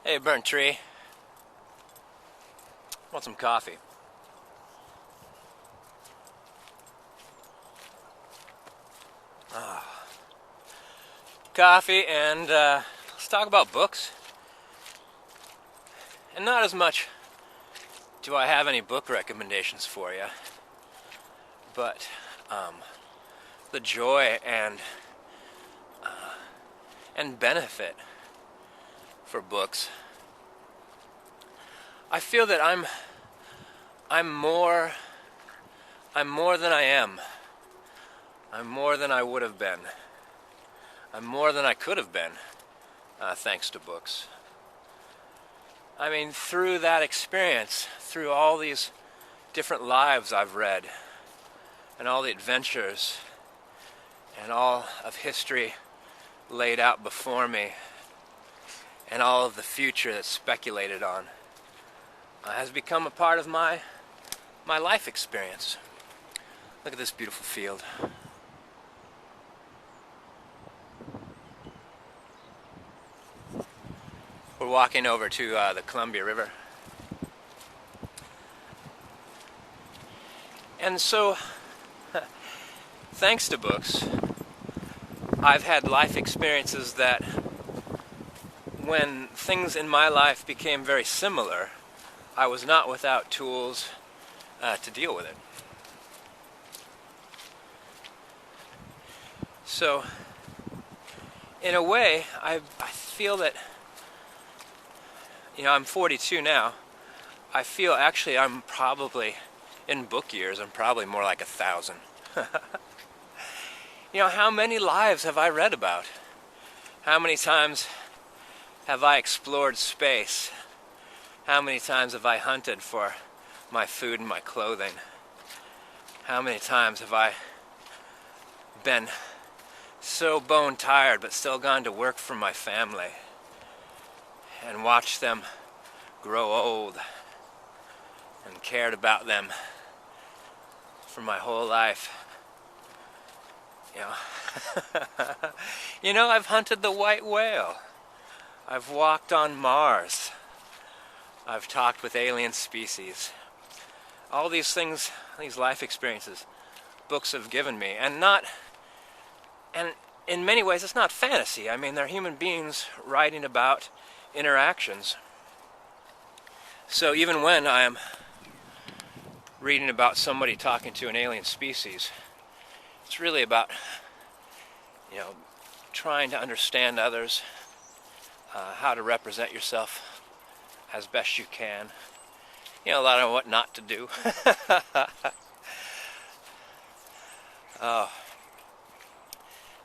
Hey, burnt tree. Want some coffee? Coffee, and let's talk about books. And not as much do I have any book recommendations for you, but the joy and benefit for books. I feel that I'm more than I am. I'm more than I would have been. I'm more than I could have been, thanks to books. I mean, through that experience, through all these different lives I've read, and all the adventures, and all of history laid out before me, and all of the future that's speculated on, has become a part of my life experience. Look at this beautiful field. We're walking over to the Columbia River. And so, thanks to books, I've had life experiences that, when things in my life became very similar, I was not without tools to deal with it. So, in a way, I feel that, I'm 42 now. I feel actually I'm probably, in book years, I'm probably more like 1,000. How many lives have I read about? How many times have I explored space? How many times have I hunted for my food and my clothing? How many times have I been so bone tired but still gone to work for my family and watched them grow old and cared about them for my whole life? I've hunted the white whale. I've walked on Mars. I've talked with alien species. All these things, these life experiences, books have given me. And in many ways it's not fantasy. I mean, they're human beings writing about interactions. So even when I am reading about somebody talking to an alien species, it's really about, trying to understand others, how to represent yourself as best you can. A lot of what not to do.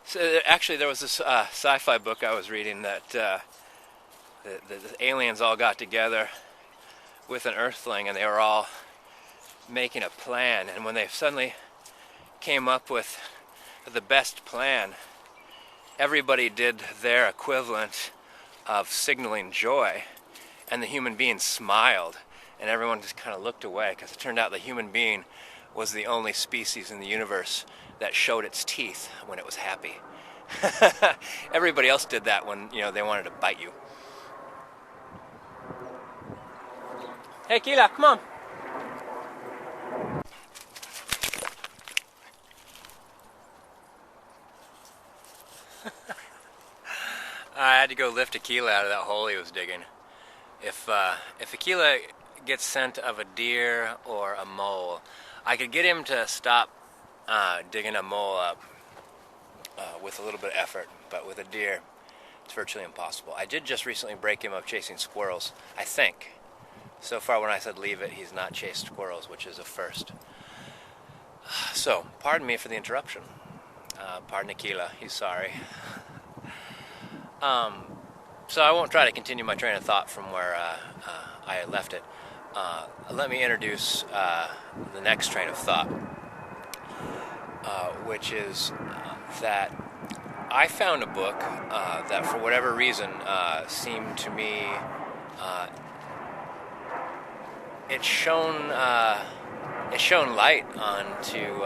So actually, there was this sci-fi book I was reading that the aliens all got together with an Earthling, and they were all making a plan. And when they suddenly came up with the best plan, everybody did their equivalent of signaling joy, and the human being smiled, and everyone just kind of looked away, because it turned out the human being was the only species in the universe that showed its teeth when it was happy. Everybody else did that when, they wanted to bite you. Hey, Kila, come on. I had to go lift Aquila out of that hole he was digging. If Aquila gets scent of a deer or a mole, I could get him to stop digging a mole up with a little bit of effort, but with a deer, it's virtually impossible. I did just recently break him of chasing squirrels, I think. So far, when I said leave it, he's not chased squirrels, which is a first. So, pardon me for the interruption. Pardon Aquila, he's sorry. So I won't try to continue my train of thought from where I left it. Let me introduce the next train of thought, which is that I found a book that, for whatever reason, seemed to me it shone light onto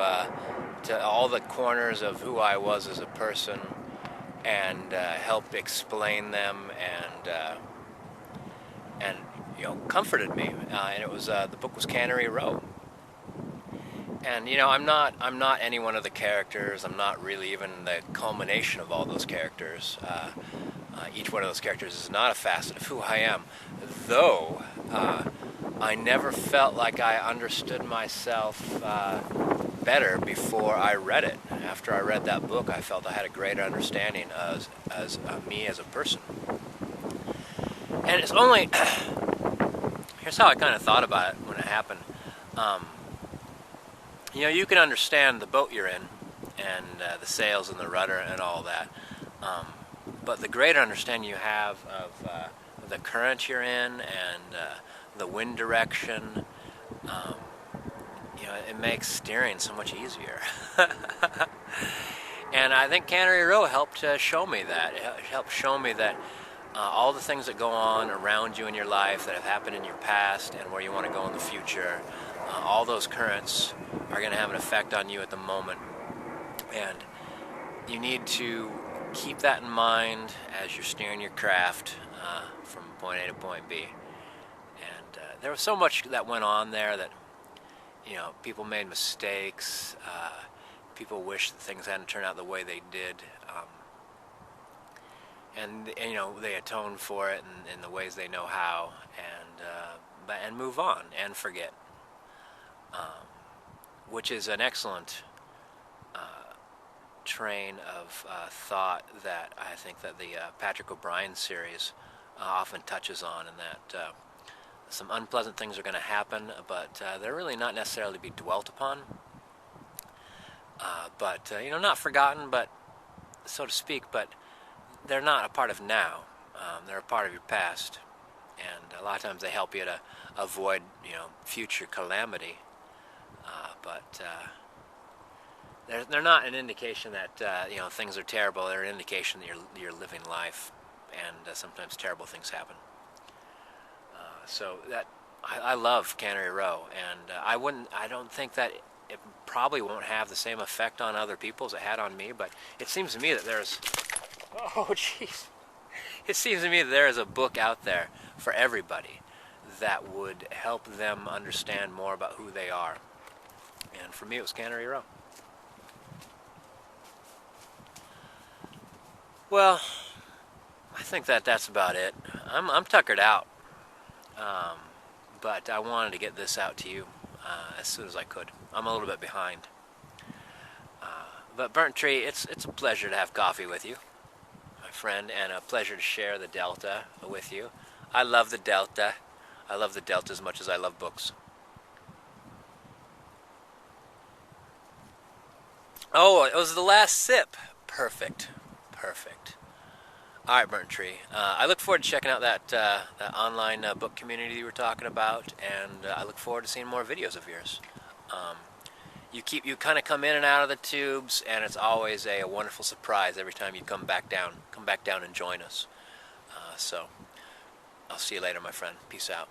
to all the corners of who I was as a person, and helped explain them, and and comforted me. And it was the book was Cannery Row. And I'm not any one of the characters. I'm not really even the culmination of all those characters. Each one of those characters is not a facet of who I am, though I never felt like I understood myself better before I read it. After I read that book, I felt I had a greater understanding as me as a person. And it's only here's how I kind of thought about it when it happened. You can understand the boat you're in, and the sails and the rudder and all that. But the greater understanding you have of the current you're in and the wind direction, it makes steering so much easier. And I think Cannery Row helped show me that. It helped show me that all the things that go on around you in your life that have happened in your past and where you want to go in the future, all those currents are going to have an effect on you at the moment. And you need to keep that in mind as you're steering your craft from point A to point B. And there was so much that went on there that, people made mistakes. People wish that things hadn't turned out the way they did. And they atone for it in the ways they know how, and move on and forget, which is an excellent train of thought that I think that the Patrick O'Brian series often touches on, and that some unpleasant things are going to happen, but they're really not necessarily to be dwelt upon, but not forgotten, but so to speak, but they're not a part of now. They're a part of your past, and a lot of times they help you to avoid future calamity, but they're not an indication that things are terrible. They're an indication that you're living life, and sometimes terrible things happen. So that I love Cannery Row, and I don't think that it probably won't have the same effect on other people as it had on me, but it seems to me that there's oh jeez, it seems to me that there is a book out there for everybody that would help them understand more about who they are, and for me it was Cannery Row. Well, I think that's about it. I'm tuckered out, but I wanted to get this out to you as soon as I could. I'm a little bit behind, but Burnt Tree, it's a pleasure to have coffee with you, my friend, and a pleasure to share the Delta with you. I love the Delta. I love the Delta as much as I love books. Oh, it was the last sip. Perfect. All right, Burnt Tree. I look forward to checking out that online book community you were talking about, and I look forward to seeing more videos of yours. You kind of come in and out of the tubes, and it's always a wonderful surprise every time you come back down and join us. So I'll see you later, my friend. Peace out.